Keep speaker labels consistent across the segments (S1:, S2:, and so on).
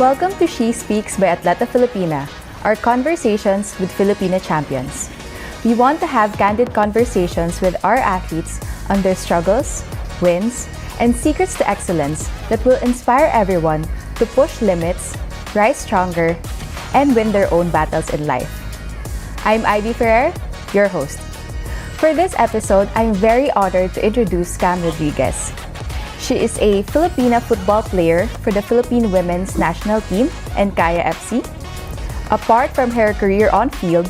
S1: Welcome to She Speaks by Atleta Filipina, our conversations with Filipina champions. We want to have candid conversations with our athletes on their struggles, wins, and secrets to excellence that will inspire everyone to push limits, rise stronger, and win their own battles in life. I'm Ivy Ferrer, your host. For this episode, I'm very honored to introduce Cam Rodriguez. She is a Filipina football player for the Philippine women's national team and Kaya FC. Apart from her career on field,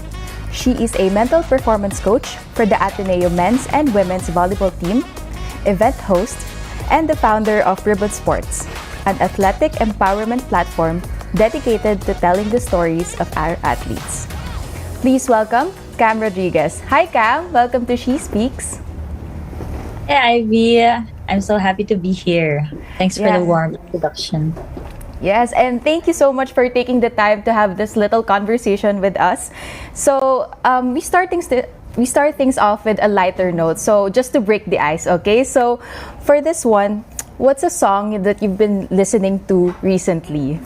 S1: she is a mental performance coach for the Ateneo men's and women's volleyball team, event host, and the founder of Ribbon Sports, an athletic empowerment platform dedicated to telling the stories of our athletes. Please welcome Cam Rodriguez. Hi Cam, welcome to She Speaks.
S2: Hey Ivy, I'm so happy to be here. Thanks for the warm introduction.
S1: Yes, and thank you so much for taking the time to have this little conversation with us. So we start things off with a lighter note. So just to break the ice, okay? So for this one, what's a song that you've been listening to recently?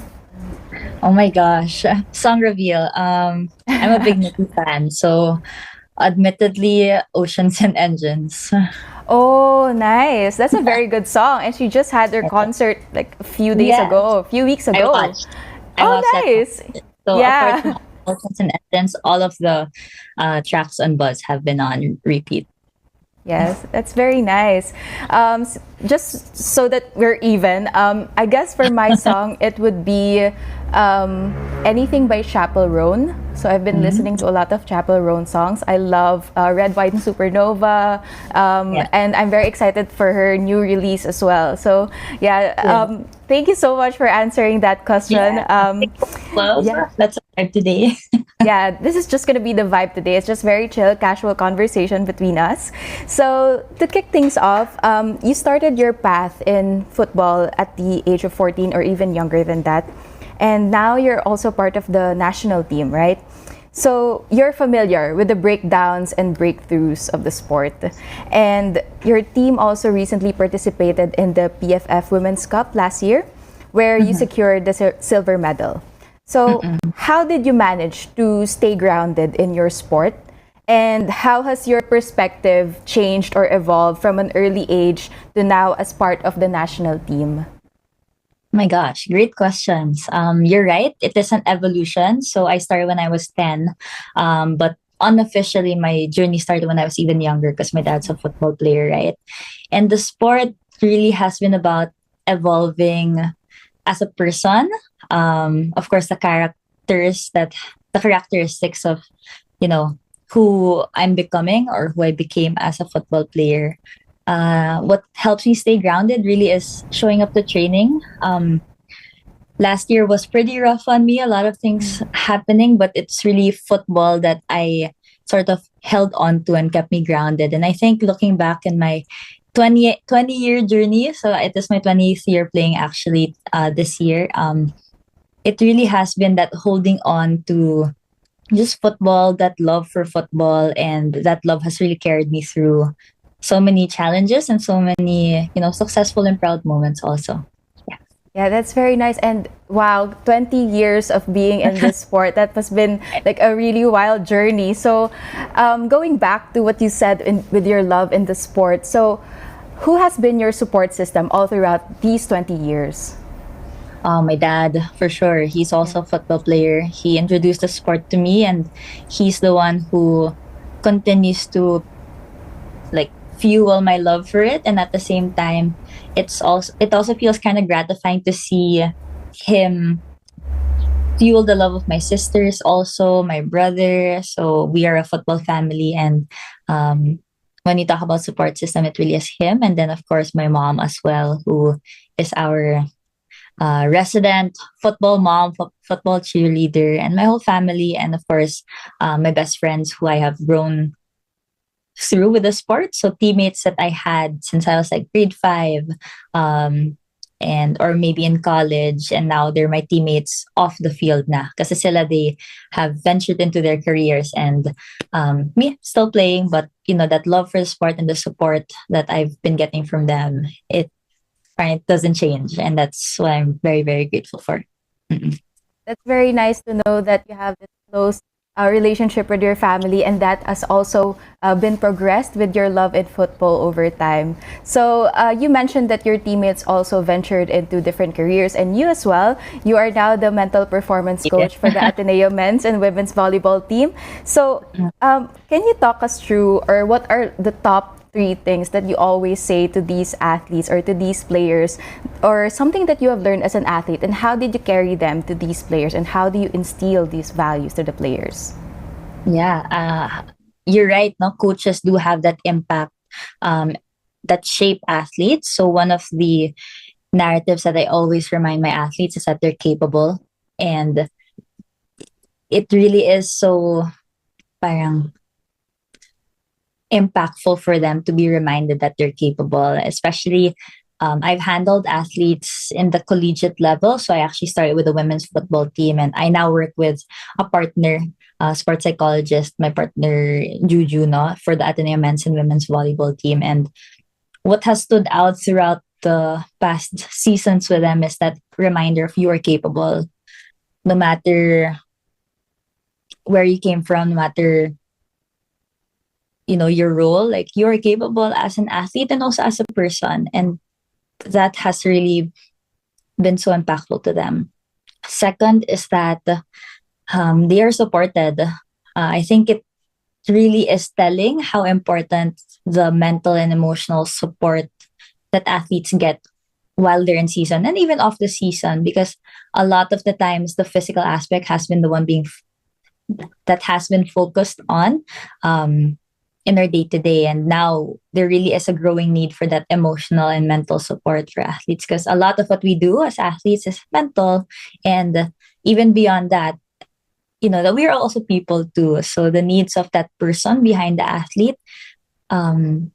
S2: Oh my gosh, song reveal. I'm a big Nicki fan, so admittedly, Oceans and Engines.
S1: Oh, nice. That's a very good song. And she just had her concert like a few days
S2: Yes.
S1: ago, a few weeks ago.
S2: I
S1: Oh,
S2: watched that
S1: nice.
S2: concert. So
S1: Yeah.
S2: apart from Oceans and Engines, all of the tracks on Buzz have been on repeat.
S1: Yes, that's very nice. Just so that we're even, I guess for my song, it would be anything by Chapel Roan. So I've been listening to a lot of Chapel Roan songs. I love Red, White, and Supernova. And I'm very excited for her new release as well. So thank you so much for answering that question.
S2: That's our today.
S1: Yeah, this is just going to be the vibe today. It's just very chill, casual conversation between us. So to kick things off, you started your path in football at the age of 14 or even younger than that. And now you're also part of the national team, right? So you're familiar with the breakdowns and breakthroughs of the sport. And your team also recently participated in the PFF Women's Cup last year, where you secured the silver medal. So how did you manage to stay grounded in your sport? And how has your perspective changed or evolved from an early age to now as part of the national team?
S2: My gosh, great questions. You're right. It is an evolution. So I started when I was 10, but unofficially, my journey started when I was even younger because my dad's a football player, right? And the sport really has been about evolving as a person. Of course, the characteristics of, who I'm becoming or who I became as a football player. What helps me stay grounded really is showing up to training. Last year was pretty rough on me, a lot of things happening, but it's really football that I sort of held on to and kept me grounded. And I think looking back in my 20-year journey, so it is my 20th year playing actually this year, it really has been that holding on to just football, that love for football, and that love has really carried me through so many challenges and so many, successful and proud moments also.
S1: Yeah, that's very nice. And wow, 20 years of being in this sport, that has been like a really wild journey. So going back to what you said with your love in the sport, so who has been your support system all throughout these 20 years?
S2: My dad, for sure. He's also a football player. He introduced the sport to me, and he's the one who continues to fuel my love for it. And at the same time, it also feels kind of gratifying to see him fuel the love of my sisters, also my brother. So we are a football family, and when you talk about support system, it really is him. And then of course my mom as well, who is our resident football mom, football cheerleader, and my whole family, and of course my best friends who I have grown through with the sport. So teammates that I had since I was like grade 5, and or maybe in college, and now they're my teammates off the field na. Kasi sila, they have ventured into their careers, and me still playing, but that love for the sport and the support that I've been getting from them, it doesn't change, and that's what I'm very, very grateful for. Mm-mm.
S1: That's very nice to know that you have this close relationship with your family, and that has also been progressed with your love in football over time. So you mentioned that your teammates also ventured into different careers, and you as well. You are now the mental performance
S2: Yeah.
S1: coach for the Ateneo men's and women's volleyball team. So can you talk us through, or what are the top three things that you always say to these athletes or to these players, or something that you have learned as an athlete, and how did you carry them to these players, and how do you instill these values to the players?
S2: Yeah, you're right. No, coaches do have that impact, um, that shape athletes. So one of the narratives that I always remind my athletes is that they're capable, and it really is so parang impactful for them to be reminded that they're capable. Especially, I've handled athletes in the collegiate level. So I actually started with a women's football team, and I now work with a partner, sports psychologist, my partner Juju, no, for the Ateneo men's and women's volleyball team. And what has stood out throughout the past seasons with them is that reminder of you are capable, no matter where you came from, no matter your role. Like, you're capable as an athlete and also as a person, and that has really been so impactful to them. Second is that they are supported. I think it really is telling how important the mental and emotional support that athletes get while they're in season and even off the season, because a lot of the times the physical aspect has been the one that has been focused on, in our day to day. And now there really is a growing need for that emotional and mental support for athletes, because a lot of what we do as athletes is mental. And even beyond that, that we are also people too. So the needs of that person behind the athlete, um,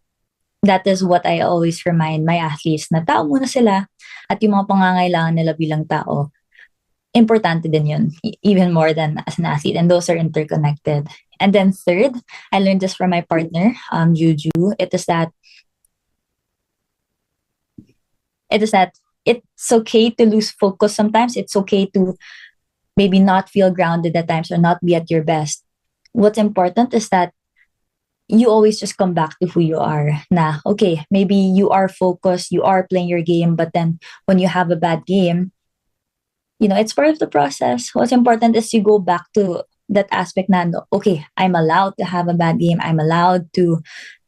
S2: that is what I always remind my athletes, na tao muna sila, at yung mga pangangailangan nila bilang tao, importante din yun, even more than as an athlete. And those are interconnected. And then third, I learned this from my partner, Juju. It is that it's okay to lose focus sometimes. It's okay to maybe not feel grounded at times or not be at your best. What's important is that you always just come back to who you are. Na, okay, maybe you are focused, you are playing your game, but then when you have a bad game, it's part of the process. What's important is you go back to that aspect na, no, okay, I'm allowed to have a bad game. I'm allowed to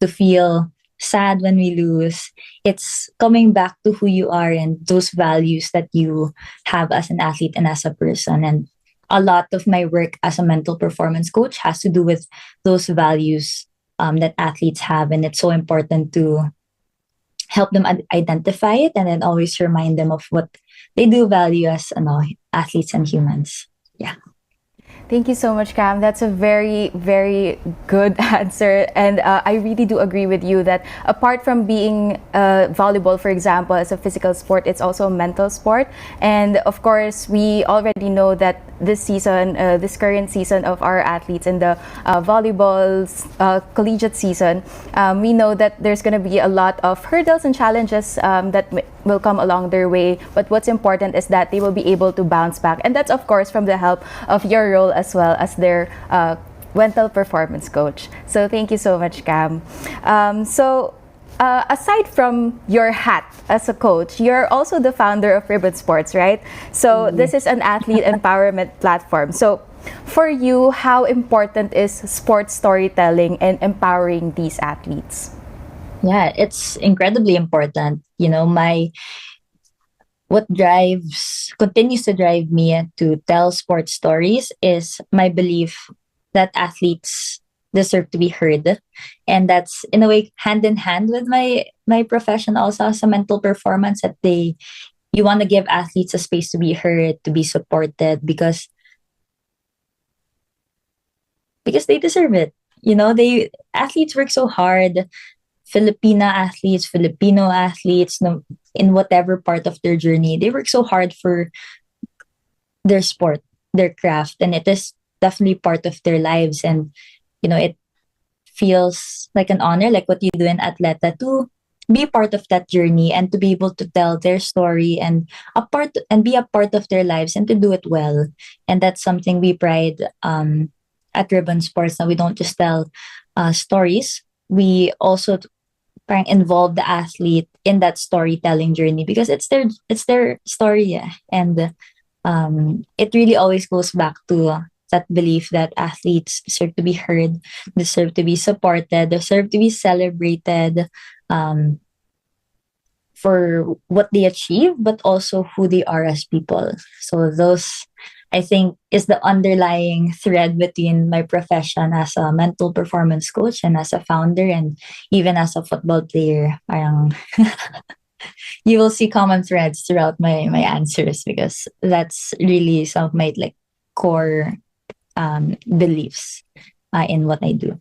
S2: feel sad when we lose. It's coming back to who you are and those values that you have as an athlete and as a person. And a lot of my work as a mental performance coach has to do with those values, that athletes have. And it's so important to help them identify it, and then always remind them of what they do value as athletes and humans. Yeah.
S1: Thank you so much, Cam. That's a very, very good answer. And I really do agree with you that apart from being volleyball, for example, as a physical sport, it's also a mental sport. And of course, we already know that this season, this current season of our athletes in the volleyball's collegiate season, we know that there's going to be a lot of hurdles and challenges that will come along their way. But what's important is that they will be able to bounce back. And that's, of course, from the help of your role as well as their mental performance coach. So thank you so much, Cam. Aside from your hat as a coach, you're also the founder of Ribbon Sports, right? So this is an athlete empowerment platform. So for you, how important is sports storytelling and empowering these athletes?
S2: Yeah, it's incredibly important. What continues to drive me to tell sports stories is my belief that athletes deserve to be heard. And that's in a way hand in hand with my profession also as a mental performance, that you want to give athletes a space to be heard, to be supported, because they deserve it. Athletes work so hard. Filipino athletes, no, in whatever part of their journey, they work so hard for their sport, their craft, and it is definitely part of their lives. And it feels like an honor, like what you do in Atleta, to be part of that journey and to be able to tell their story and be a part of their lives and to do it well. And that's something we pride at Ribbon Sports. Now we don't just tell stories. We also try and involve the athlete in that storytelling journey because it's their story, yeah. And it really always goes back to that belief that athletes deserve to be heard, deserve to be supported, deserve to be celebrated um, for what they achieve, but also who they are as people. So those, I think, is the underlying thread between my profession as a mental performance coach and as a founder and even as a football player. Parang you will see common threads throughout my answers because that's really some of my like core beliefs in what I do.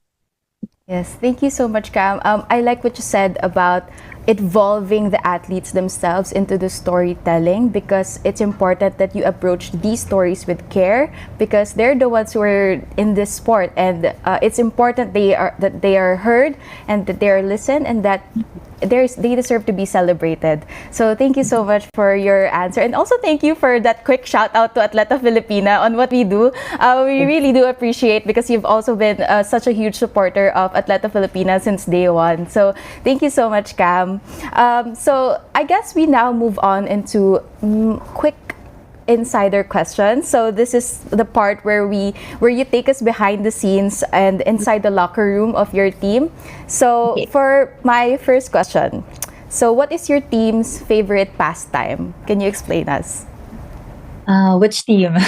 S1: Yes, thank you so much, Cam. I like what you said about involving the athletes themselves into the storytelling because it's important that you approach these stories with care because they're the ones who are in this sport, and it's important that they are heard and that they are listened and that they deserve to be celebrated. So thank you so much for your answer, and also thank you for that quick shout out to Atleta Filipina on what we do. We really do appreciate because you've also been such a huge supporter of Atleta Filipina since day one. So thank you so much, Cam. So I guess we now move on into quick insider questions. So this is the part where you take us behind the scenes and inside the locker room of your team. So
S2: Okay.
S1: for my first question, so what is your team's favorite pastime? Can you explain us?
S2: Which team?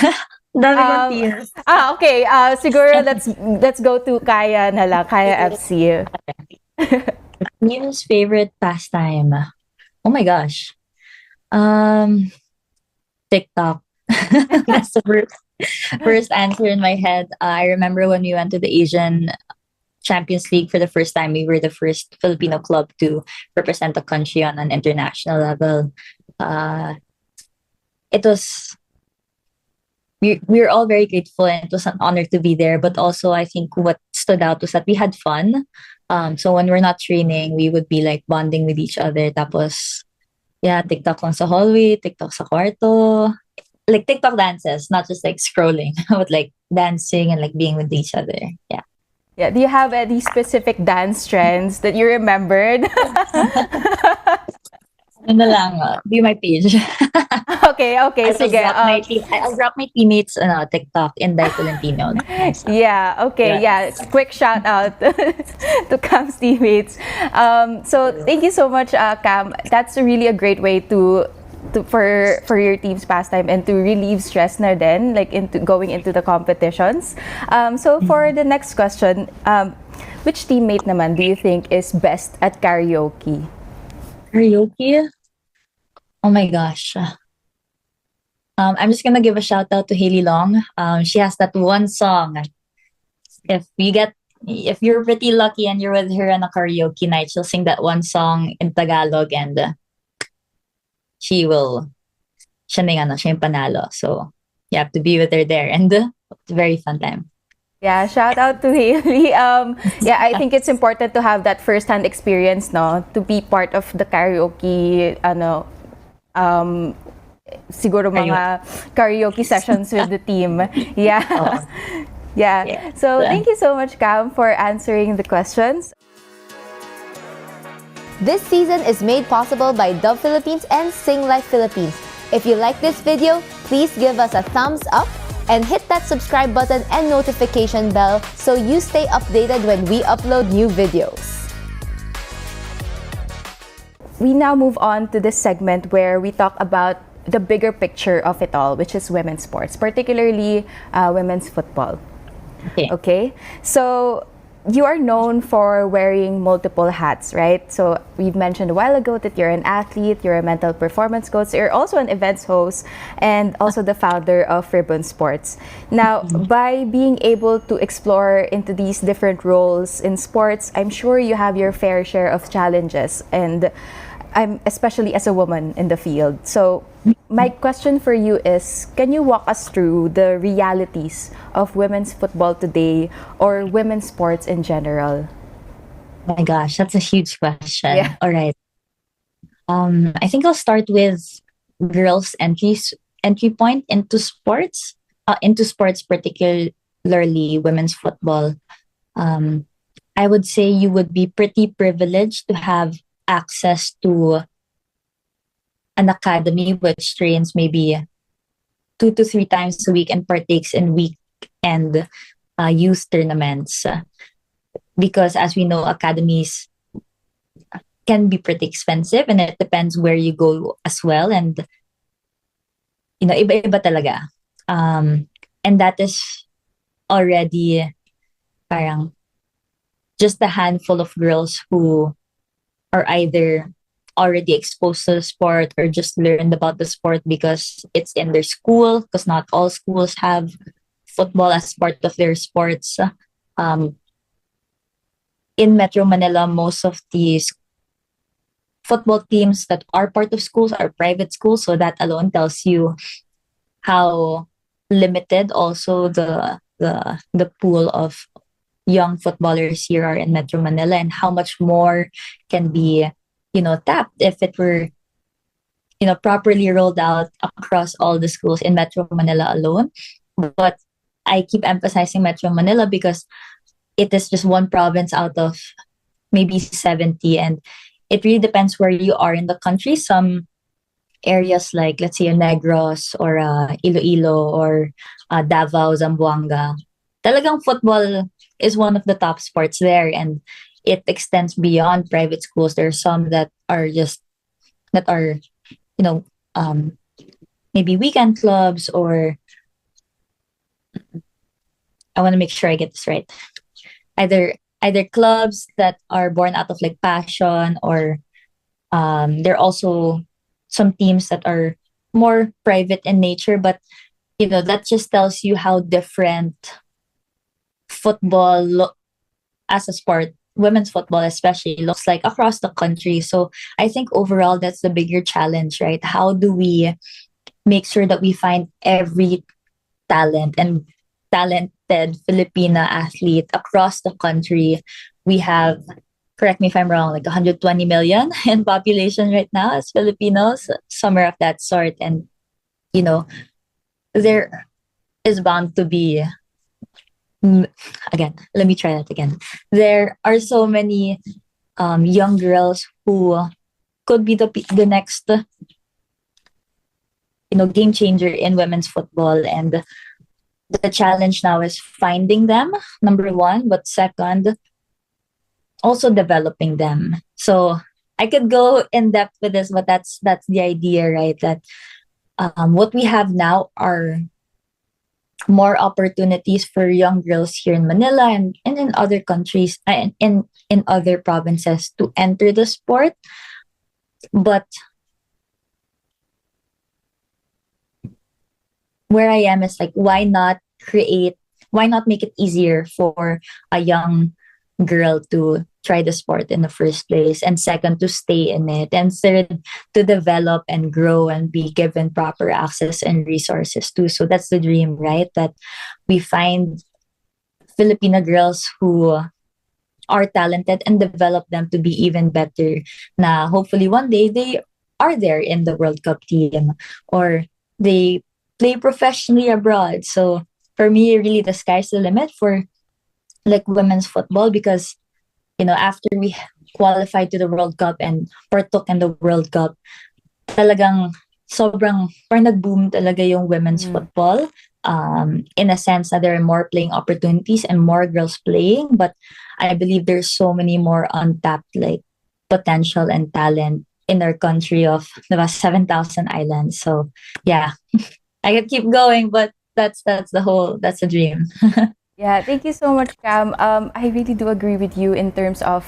S2: Dami kong
S1: Um,
S2: teams.
S1: okay. Siguro let's go to Kaya na lang, Kaya FC.
S2: Team's favorite pastime. Oh my gosh. Um, TikTok. That's the first answer in my head. I remember when we went to the Asian Champions League for the first time. We were the first Filipino club to represent the country on an international level. Uh, it was we were all very grateful, and it was an honor to be there. But also, I think what stood out was that we had fun. So when we're not training, we would be like bonding with each other. Tapos, yeah, TikTok lang sa hallway, TikTok sa kwarto. Like TikTok dances, not just like scrolling, but like dancing and like being with each other. Yeah.
S1: Yeah. Do you have any specific dance trends that you remembered?
S2: Ano na lang, view my page.
S1: Okay, okay,
S2: I'll
S1: sige.
S2: drop my I'll drop my teammates TikTok in Tolentino.
S1: Yeah, okay, yeah. Quick shout out to Cam's teammates. So thank you so much, Cam. That's really a great way for your team's pastime and to relieve stress na din, like into going into the competitions. So for the next question, which teammate naman do you think is best at karaoke?
S2: Karaoke? Oh my gosh. I'm just gonna give a shout out to Haley Long. She has that one song. If you're pretty lucky and you're with her on a karaoke night, she'll sing that one song in Tagalog, and siya na yung siya yung panalo. So you have to be with her there, and it's a very fun time.
S1: Yeah, shout out to Haley. Yeah, I think it's important to have that first-hand experience, no, to be part of the karaoke, siguro mga karaoke sessions with the team. Yeah. Yeah. So thank you so much, Cam, for answering the questions.
S3: This season is made possible by Dove Philippines and Sing Life Philippines. If you like this video, please give us a thumbs up and hit that subscribe button and notification bell so you stay updated when we upload new videos.
S1: We now move on to this segment where we talk about the bigger picture of it all, which is women's sports, particularly women's football. Okay? So you are known for wearing multiple hats, right? So we've mentioned a while ago that you're an athlete, you're a mental performance coach, you're also an events host, and also the founder of Ribbon Sports. Now, by being able to explore into these different roles in sports, I'm sure you have your fair share of challenges, and especially as a woman in the field. So my question for you is, can you walk us through the realities of women's football today or women's sports in general?
S2: Oh my gosh, that's a huge question.
S1: Yeah.
S2: All right. I think I'll start with girls' entry point into sports, particularly women's football. Um, I would say you would be pretty privileged to have access to an academy which trains maybe 2 to 3 times a week and partakes in weekend youth tournaments. Because as we know, academies can be pretty expensive and it depends where you go as well. And, iba-iba talaga. And that is already parang just a handful of girls who are either already exposed to the sport or just learned about the sport because it's in their school, because not all schools have football as part of their sports. In Metro Manila, most of these football teams that are part of schools are private schools, so that alone tells you how limited also the pool of young footballers here are in Metro Manila, and how much more can be tapped if it were properly rolled out across all the schools in Metro Manila alone. But I keep emphasizing Metro Manila because it is just one province out of maybe 70, and it really depends where you are in the country. Some areas like, let's say, Negros or Iloilo or Davao, Zamboanga, talagang football is one of the top sports there, and it extends beyond private schools. There are some that are maybe weekend clubs, or I want to make sure I get this right. Either clubs that are born out of like passion, or there are also some teams that are more private in nature. But that just tells you how different football as a sport, women's football especially, looks like across the country. So I think overall that's the bigger challenge, right? How do we make sure that we find every talent and talented Filipina athlete across the country? We have, correct me if I'm wrong, like 120 million in population right now as Filipinos, somewhere of that sort. And, there is bound to be, again, let me try that again. There are so many young girls who could be the next, game changer in women's football. And the challenge now is finding them, number one, but second, also developing them. So I could go in depth with this, but that's the idea, right? That what we have now are more opportunities for young girls here in Manila and in other countries, in other provinces to enter the sport. But where I am is like, why not make it easier for a young girl to try the sport in the first place, and second, to stay in it, and third, to develop and grow and be given proper access and resources too. So that's the dream, right? That we find Filipina girls who are talented and develop them to be even better. Na hopefully one day they are there in the World Cup team, or they play professionally abroad. So for me, really, the sky's the limit for like women's football, because after we qualified to the World Cup and partook in the World Cup, talagang sobrang parang nag-boom talaga yung women's football, in a sense that there are more playing opportunities and more girls playing. But I believe there's so many more untapped like potential and talent in our country of 7,000 islands. So yeah, I could keep going, but that's the dream.
S1: Yeah, thank you so much, Cam. I really do agree with you in terms of,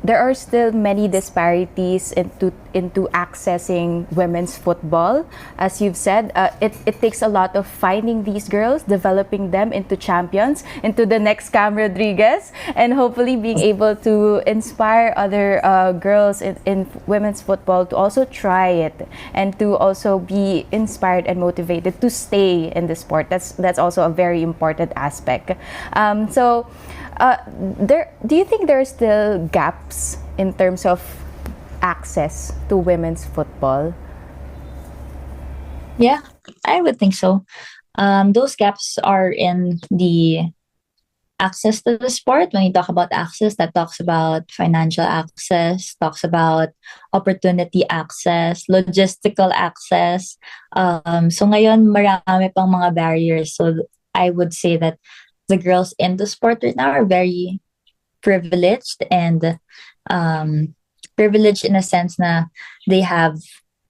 S1: there are still many disparities into accessing women's football. As you've said, it takes a lot of finding these girls, developing them into champions, into the next Cam Rodriguez, and hopefully being able to inspire other girls in women's football to also try it and to also be inspired and motivated to stay in the sport. That's also a very important aspect. Do you think there are still gaps in terms of access to women's football?
S2: Yeah, I would think so. Those gaps are in the access to the sport. When you talk about access, that talks about financial access, talks about opportunity access, logistical access. So ngayon, marami pang mga barriers. So I would say that the girls in the sport right now are very privileged and um, privileged in a sense na they have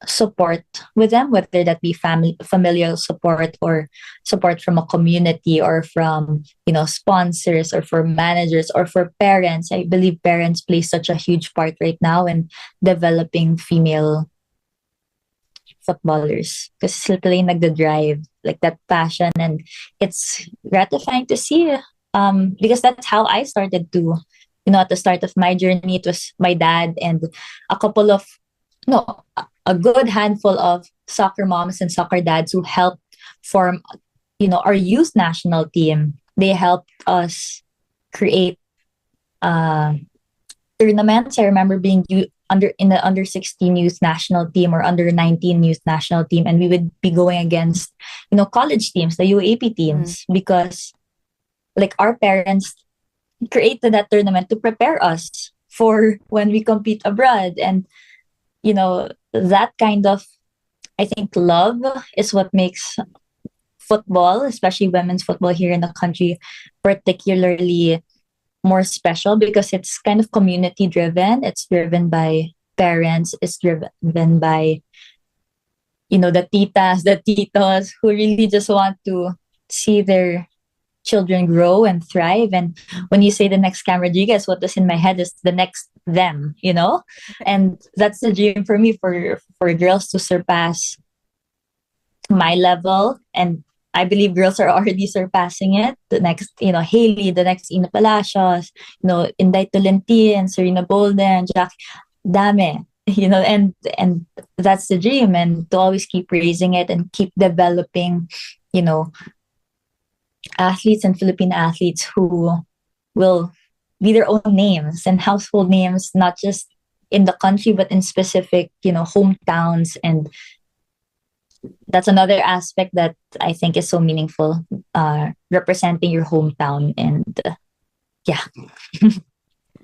S2: support with them, whether that be family, familial support, or support from a community, or from sponsors, or for managers, or for parents. I believe parents play such a huge part right now in developing female footballers, because sila yung nagda-drive, like that passion, and it's gratifying to see. Because that's how I started to, at the start of my journey, it was my dad and a couple of, no, a good handful of soccer moms and soccer dads who helped form, our youth national team. They helped us create tournaments. I remember being in the under 16 youth national team, or under 19 youth national team, and we would be going against college teams, the UAP teams, because like our parents created that tournament to prepare us for when we compete abroad. And that kind of, I think, love is what makes football, especially women's football here in the country, particularly more special, because it's kind of community driven. It's driven by parents. It's driven by the titas, the titos, who really just want to see their children grow and thrive. And when you say the next Cam Rodriguez, what is in my head is the next them, and that's the dream for me, for girls to surpass my level. And I believe girls are already surpassing it. The next, Haley, the next Ina Palacios, Inday Tolentino, Serena Bolden, Jack Dame, and that's the dream. And to always keep raising it and keep developing, athletes and Filipino athletes who will be their own names and household names, not just in the country, but in specific, hometowns. And that's another aspect that I think is so meaningful, representing your hometown. And yeah.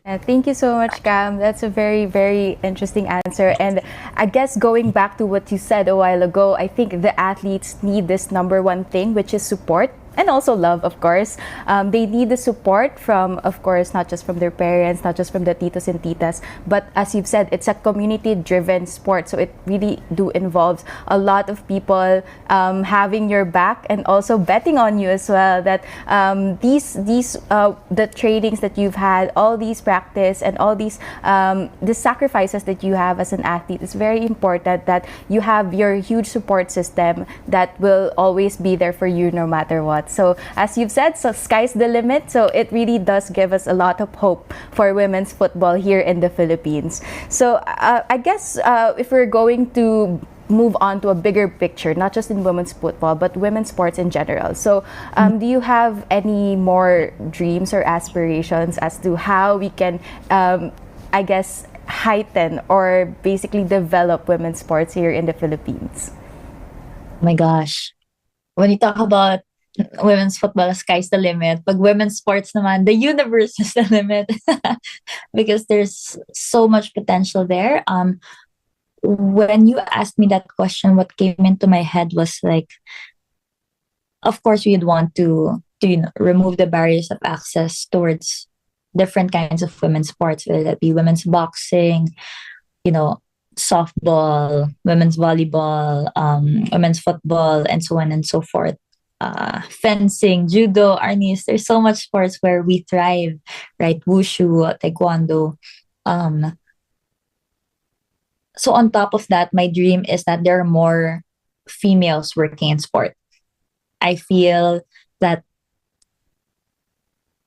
S1: Thank you so much, Cam. That's a very, very interesting answer. And I guess going back to what you said a while ago, I think the athletes need this number one thing, which is support. And also love, of course. They need the support from, of course, not just from their parents, not just from the titos and titas, but as you've said, it's a community-driven sport. So it really involves a lot of people having your back and also betting on you as well. That the trainings that you've had, all these practice and all these the sacrifices that you have as an athlete, is very important. That you have your huge support system that will always be there for you no matter what. So as you've said, so sky's the limit. So it really does give us a lot of hope for women's football here in the Philippines. So I guess if we're going to move on to a bigger picture, not just in women's football, but women's sports in general. So do you have any more dreams or aspirations as to how we can, I guess, heighten or basically develop women's sports here in the Philippines?
S2: Oh my gosh. When you talk about women's football, sky's the limit. Pag women's sports naman, the universe is the limit. Because there's so much potential there. When you asked me that question, what came into my head was like, of course, we'd want to remove the barriers of access towards different kinds of women's sports, whether that be women's boxing, softball, women's volleyball, women's football, and so on and so forth. Fencing, judo, arnis. There's so much sports where we thrive, right? Wushu, taekwondo. So on top of that, my dream is that there are more females working in sport. I feel that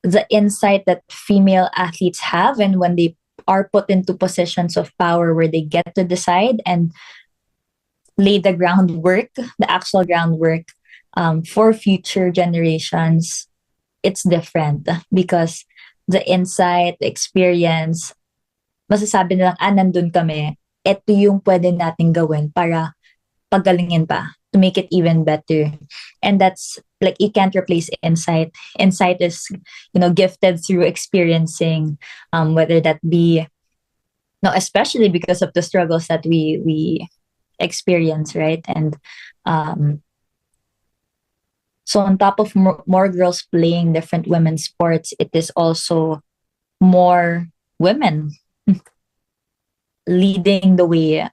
S2: the insight that female athletes have, and when they are put into positions of power where they get to decide and lay the groundwork, the actual groundwork, for future generations, it's different, because the insight, the experience, masasabi nilang, nandun kami, eto yung pwede nating gawin para pagalingin pa, to make it even better. And that's like, you can't replace insight. Insight is, gifted through experiencing, whether that be, no, especially because of the struggles that we experience, right? And so on top of more girls playing different women's sports, it is also more women leading the way,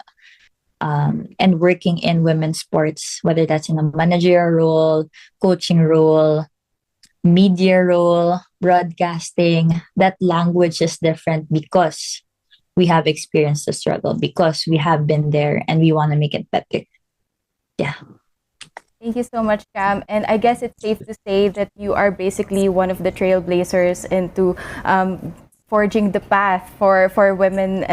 S2: and working in women's sports, whether that's in a managerial role, coaching role, media role, broadcasting. That language is different because we have experienced the struggle, because we have been there, and we want to make it better. Yeah.
S1: Thank you so much, Cam. And I guess it's safe to say that you are basically one of the trailblazers into forging the path for women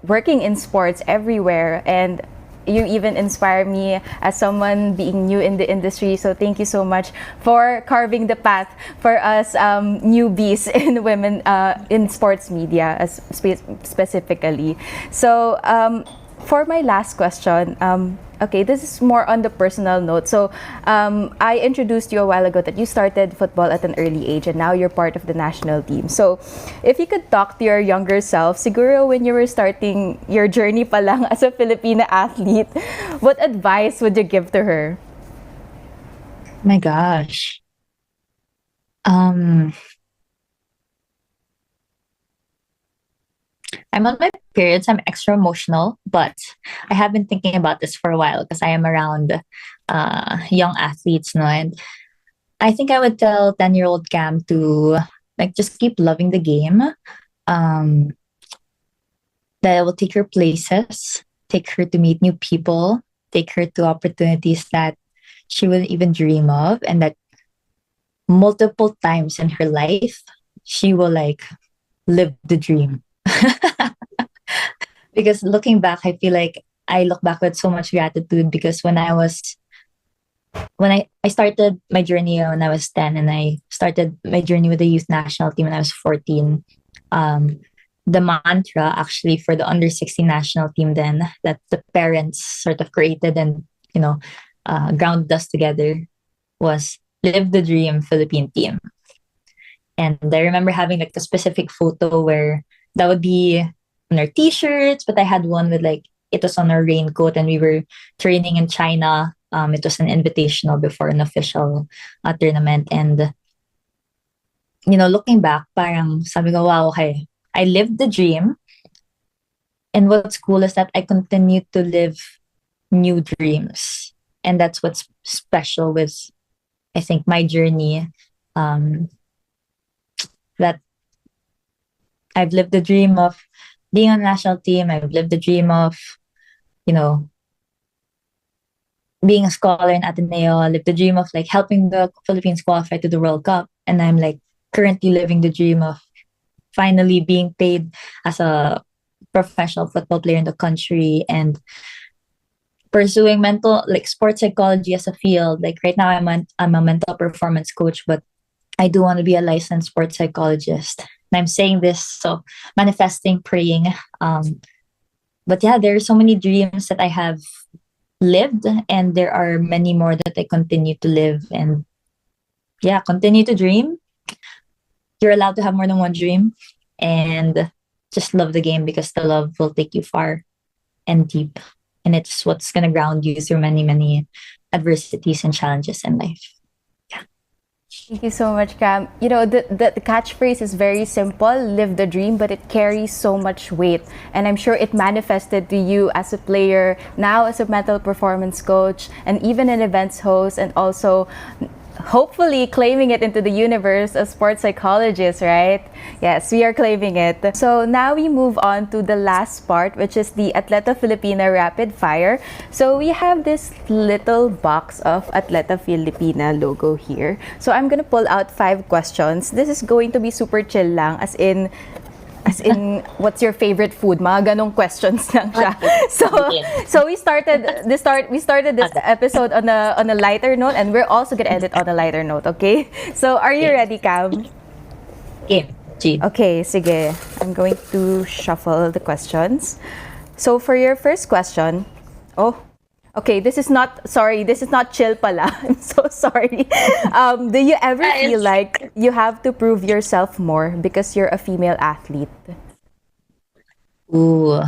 S1: working in sports everywhere. And you even inspire me as someone being new in the industry. So thank you so much for carving the path for us newbies in women in sports media, specifically. So for my last question, okay, this is more on the personal note. So I introduced you a while ago that you started football at an early age and now you're part of the national team. So if you could talk to your younger self, siguro when you were starting your journey pa lang as a Filipina athlete, what advice would you give to her?
S2: My gosh. I'm on my periods. I'm extra emotional, but I have been thinking about this for a while because I am around young athletes, no? And I think I would tell 10-year-old Cam to like just keep loving the game. That I will take her places, take her to meet new people, take her to opportunities that she wouldn't even dream of, and that multiple times in her life she will like live the dream. Because looking back, I feel like I look back with so much gratitude, because when I started my journey when I was 10, and I started my journey with the youth national team when I was 14, the mantra actually for the under 16 national team then that the parents sort of created and grounded us together was live the dream Philippine team. And I remember having like a specific photo where that would be on our t-shirts, but I had one with like, it was on our raincoat, and we were training in China. It was an invitational before an official tournament. And, looking back, parang sabi ko, wow, okay, I lived the dream. And what's cool is that I continue to live new dreams. And that's what's special with, I think, my journey. That I've lived the dream of being on the national team. I've lived the dream of, being a scholar in Ateneo. I lived the dream of like helping the Philippines qualify to the World Cup. And I'm like currently living the dream of finally being paid as a professional football player in the country, and pursuing sports psychology as a field. Like right now I'm a mental performance coach, but I do want to be a licensed sports psychologist. And I'm saying this, so manifesting, praying. But yeah, there are so many dreams that I have lived, and there are many more that I continue to live. And yeah, continue to dream. You're allowed to have more than one dream, and just love the game, because the love will take you far and deep. And it's what's going to ground you through many, many adversities and challenges in life.
S1: Thank you so much, Cam. The catchphrase is very simple, live the dream, but it carries so much weight. And I'm sure it manifested to you as a player, now as a mental performance coach, and even an events host, and also hopefully claiming it into the universe as sports psychologist, right? Yes, we are claiming it. So now we move on to the last part, which is the Atleta Filipina Rapid Fire. So we have this little box of Atleta Filipina logo here. So I'm gonna pull out 5 questions. This is going to be super chill lang, as in what's your favorite food? Mga ganong questions lang siya. So we started this episode on a lighter note, and we're also gonna end it on a lighter note, okay? So are you ready, Cam?
S2: Yeah. G.
S1: Okay, sige. I'm going to shuffle the questions. So for your first question, oh, okay, this is not chill pala. I'm so sorry. Do you ever feel like you have to prove yourself more because you're a female athlete?
S2: Ooh,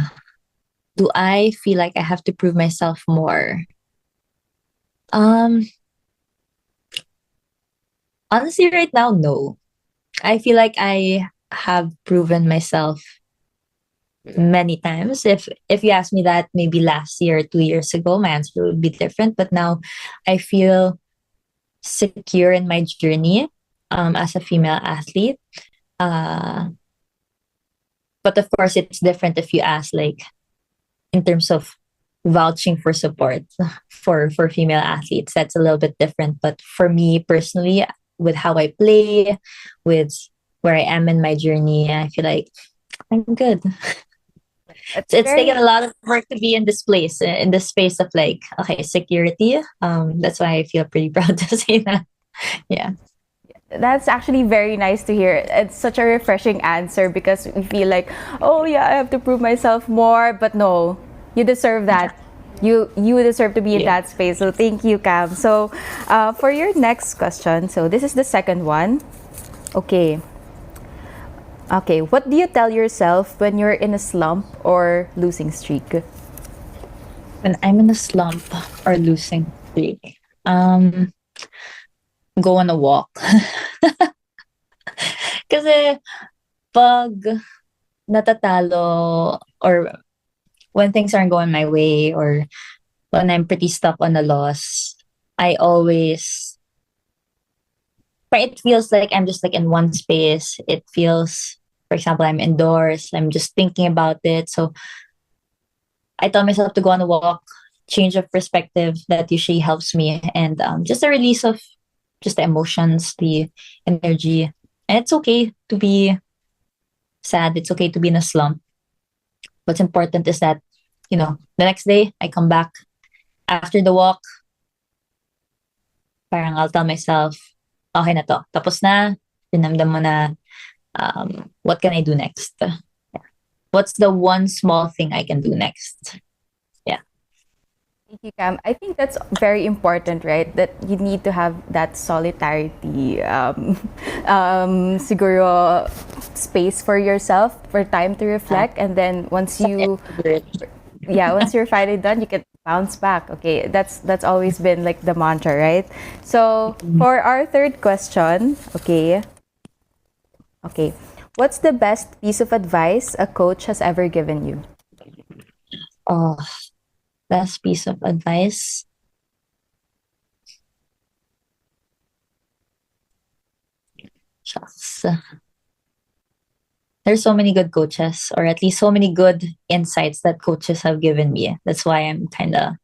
S2: do I feel like I have to prove myself more? Um, Honestly, right now, no. I feel like I have proven myself many times. If you asked me that maybe last year or 2 years ago, my answer would be different. But now I feel secure in my journey as a female athlete. Uh, but of course, it's different if you ask like in terms of vouching for support for female athletes. That's a little bit different. But for me personally, with how I play, with where I am in my journey, I feel like I'm good. It's taken a lot of work to be in this place, in this space of like, okay, security. That's why I feel pretty proud to say that. Yeah.
S1: That's actually very nice to hear. It's such a refreshing answer because we feel like, oh yeah, I have to prove myself more, but no, you deserve that. You deserve to be in that space. So thank you, Cam. So for your next question, so this is the second one. Okay. Okay, what do you tell yourself when you're in a slump or losing streak?
S2: When I'm in a slump or losing streak, go on a walk. Kasi pag natatalo or when things aren't going my way or when I'm pretty stuck on a loss, I always, it feels like I'm just like in one space. It feels, for example, I'm indoors, I'm just thinking about it. So I tell myself to go on a walk, change of perspective. That usually helps me. And just a release of just the emotions, the energy. And it's okay to be sad. It's okay to be in a slump. What's important is that, the next day I come back after the walk, parang I'll tell myself, okay na to. Tapos na, pinamdam mo na, what can I do next? Yeah. What's the one small thing I can do next? Yeah.
S1: Thank you, Cam. I think that's very important, right? That you need to have that solidarity, siguro space for yourself, for time to reflect, and then once you're finally done, you can bounce back. Okay, that's always been like the mantra, right? So for our third question, okay, what's the best piece of advice a coach has ever given you?
S2: Oh, best piece of advice. Shucks. There's so many good coaches, or at least so many good insights that coaches have given me. That's why I'm kind of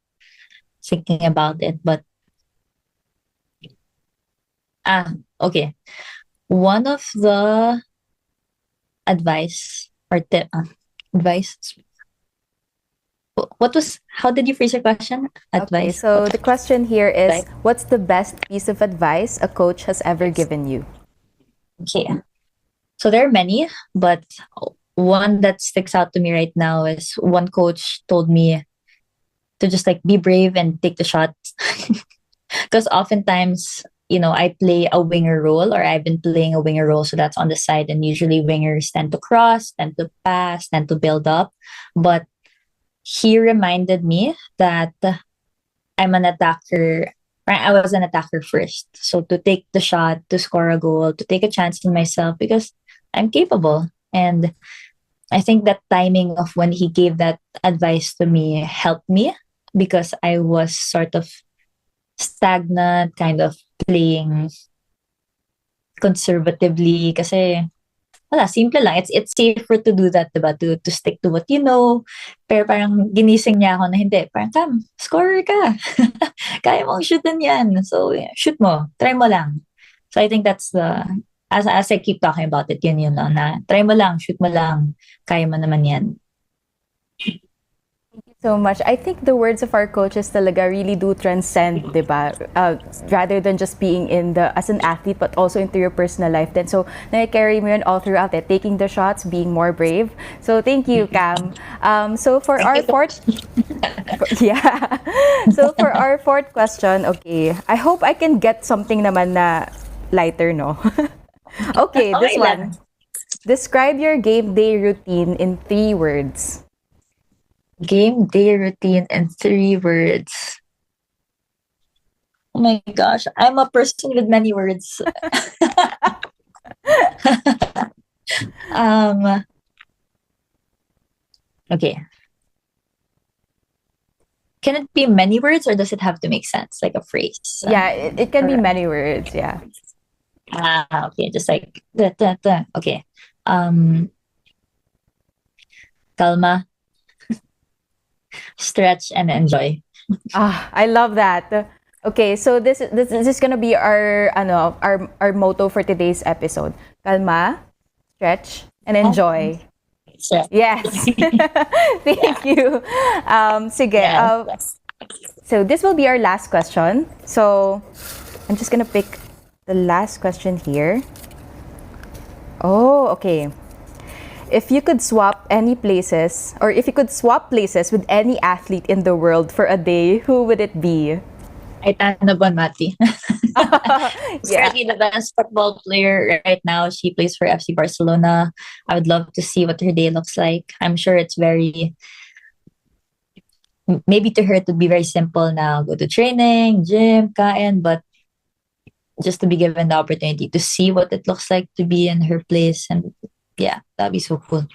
S2: thinking about it. But okay. One of the advice or tip advice. How did you phrase your question?
S1: Okay,
S2: Advice.
S1: so the question here is,
S2: Right.
S1: what's the best piece of advice a coach has ever given you?
S2: Okay. So there are many, but one that sticks out to me right now is one coach told me to just like be brave and take the shot. Because oftentimes, I play a winger role, or I've been playing a winger role, so that's on the side. And usually wingers tend to cross, tend to pass, tend to build up. But he reminded me that I'm an attacker. I was an attacker first. So to take the shot, to score a goal, to take a chance in myself, because I'm capable. And I think that timing of when he gave that advice to me helped me, because I was sort of stagnant, kind of playing conservatively. Kasi wala, simple lang. It's safer to do that, diba? To stick to what you know. Pero parang ginising niya ako na hindi. Parang, Cam, scorer ka. Kaya mong shootin yan. So, shoot mo. Try mo lang. So, I think that's as I keep talking about it, yun no, na try mo lang, shoot mo lang. Kaya mo naman yan.
S1: so much. I think the words of our coaches talaga really do transcend, di ba? Rather than just being as an athlete, but also into your personal life then. So, na-carry mo yun all throughout it, taking the shots, being more brave. So, thank you, Cam. So, for our fourth... yeah. So, for our fourth question, okay, I hope I can get something naman na lighter, no? Okay, this
S2: Okay lang.
S1: one. Describe your game day routine in 3 words.
S2: Game day routine in 3 words. Oh my gosh, I'm a person with many words. um. Okay. Can it be many words or does it have to make sense, like a phrase?
S1: Yeah, it can be many words, yeah.
S2: Okay, just like okay. Kalma, stretch and enjoy.
S1: I love that. Okay, so this is gonna be our motto for today's episode. Kalma, stretch, and enjoy.
S2: So,
S1: Yes. Thank you. Sige.
S2: yeah.
S1: So this will be our last question. So I'm just gonna pick the last question here. Oh, okay. If you could swap places with any athlete in the world for a day, who would it be?
S2: Aitana Bonmati. She's
S1: Yeah.
S2: currently the best football player right now. She plays for FC Barcelona. I would love to see what her day looks like. I'm sure it's maybe to her it would be very simple now. Go to training, gym, kain, but just to be given the opportunity to see what it looks like to be in her place. And yeah, that'd be so cool.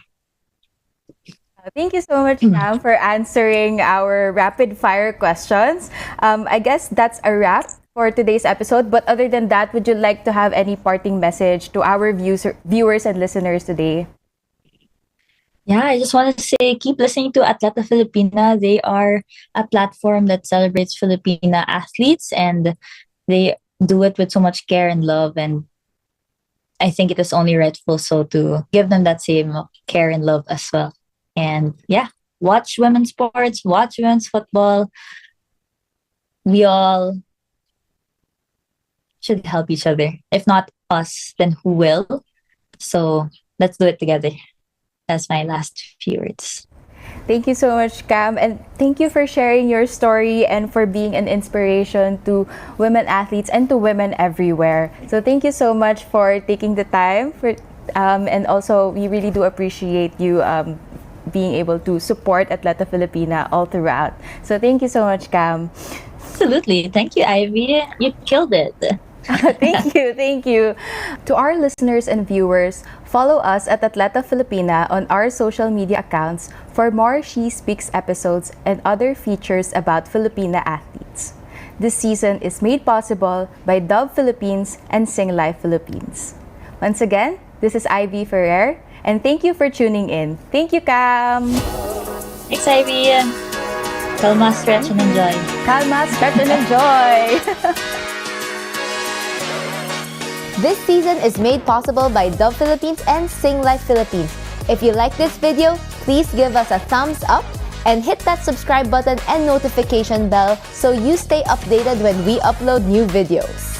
S1: Thank you so much, Cam, for answering our rapid fire questions. I guess that's a wrap for today's episode. But other than that, would you like to have any parting message to our viewers and listeners today?
S2: Yeah, I just want to say keep listening to Atleta Filipina. They are a platform that celebrates Filipina athletes and they do it with so much care and love. And I think it is only rightful so to give them that same care and love as well. And yeah, watch women's sports, watch women's football. We all should help each other. If not us, then who will? So let's do it together. That's my last few words.
S1: Thank you so much, Cam, and thank you for sharing your story and for being an inspiration to women athletes and to women everywhere. So thank you so much for taking the time and also we really do appreciate you being able to support Atleta Filipina all throughout. So thank you so much, Cam.
S2: Absolutely. Thank you, Ivy. You killed it.
S1: Thank you. To our listeners and viewers, follow us at Atleta Filipina on our social media accounts for more She Speaks episodes and other features about Filipina athletes. This season is made possible by Dove Philippines and Sing Life Philippines. Once again, this is Ivy Ferrer, and thank you for tuning in. Thank you, Cam.
S2: Thanks, Ivy. Kalma, stretch and enjoy.
S1: Kalma, stretch and enjoy.
S3: This season is made possible by Dove Philippines and Sing Life Philippines. If you like this video, please give us a thumbs up and hit that subscribe button and notification bell so you stay updated when we upload new videos.